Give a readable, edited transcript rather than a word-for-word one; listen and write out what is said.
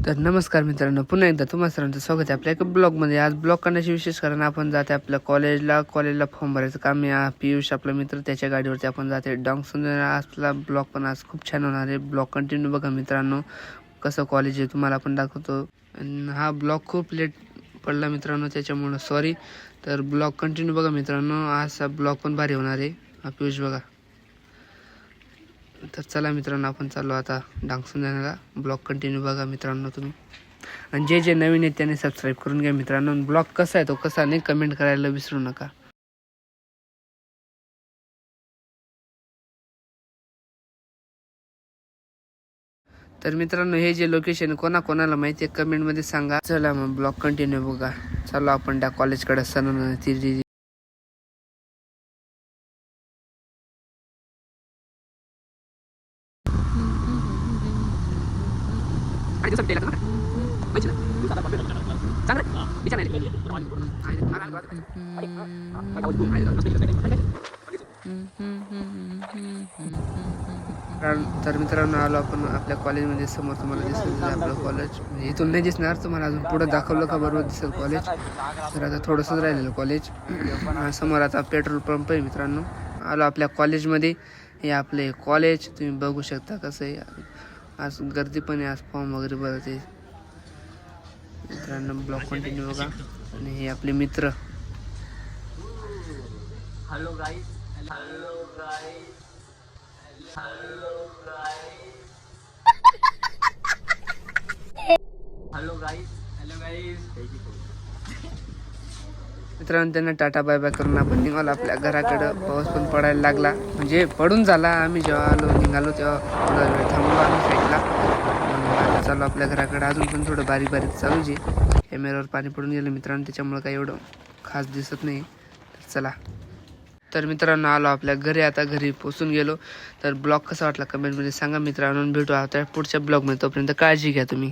तर नमस्कार मित्रांनो, पुन्हा एकदा तुम्हा सर्वांचं स्वागत आहे आपल्या एका ब्लॉगमध्ये. आज ब्लॉग करण्याची विशेष कारण आपण जाते आपल्या कॉलेजला फॉर्म भरायचं काम आहे. पियुष आपला मित्र, त्याच्या गाडीवरती आपण जाते डॉंगसून. आपला ब्लॉग पण आज खूप छान होणार आहे. ब्लॉग कंटिन्यू बघा मित्रांनो, कसं कॉलेज आहे तुम्हाला आपण दाखवतो. हा ब्लॉग खूप लेट पडला मित्रांनो, त्याच्यामुळं सॉरी. तर ब्लॉग कंटिन्यू बघा मित्रांनो, आज ब्लॉग पण भारी होणार आहे. पियुष बघा. तर चला मित्रांनो, आपण चाललो आता डांगसून जाण्याला. ब्लॉग कंटिन्यू बघा मित्रांनो तुम्ही. आणि जे नवीन आहेत त्यांनी सबस्क्राईब करून घ्या मित्रांनो. ब्लॉग कसा आहे तो कसा नाही कमेंट करायला विसरू नका. तर मित्रांनो, हे जे लोकेशन कोणाला माहिती आहे कमेंटमध्ये सांगा. चला मग ब्लॉग कंटिन्यू बघा. चाललो आपण त्या कॉलेजकडे सण ती तर मित्रांनो, आलो आपण आपल्या कॉलेजमध्ये. समोर तुम्हाला दिसेल आपलं कॉलेज. म्हणजे इथून नाही दिसणार तुम्हाला, अजून पुढं दाखवलं का बरोबर दिसेल कॉलेज. तर आता थोडंसंच राहिलेलं कॉलेज. समोर आता पेट्रोल पंप आहे मित्रांनो. आलो आपल्या कॉलेजमध्ये. हे आपले कॉलेज तुम्ही बघू शकता कसं आहे. आज गर्दी पण आहे, आज फॉर्म वगैरे भरते मित्रांनो. ब्लॉग कंटिन्यू बघा. आणि हे आपले मित्र. हॅलो गाईस, हॅलो गाईस, हॅलो गाईस, हॅलो गाईस, हॅलो गाईस. मित्रांनो, त्यांना टाटा बाय बाय करून आपण निघालो आपल्या घराकडं. पाऊस पण पडायला लागला, म्हणजे पडून झाला. आम्ही जेव्हा निघालो तेव्हा थोडा वेळ थांबलो आम्ही साईडला. आता चालू आपल्या घराकडं. अजून पण थोडं बारीक बारीक चालूच आहे. कॅमेऱ्यावर पाणी पडून गेलं मित्रांनो, त्याच्यामुळे काही एवढं खास दिसत नाही. तर चला. तर मित्रांनो, आलो आपल्या घरी. आता घरी पोचून गेलो. तर ब्लॉग कसा वाटला कमेंटमध्ये सांगा मित्रांनो. भेटू आता पुढच्या ब्लॉगमध्ये. तोपर्यंत काळजी घ्या तुम्ही.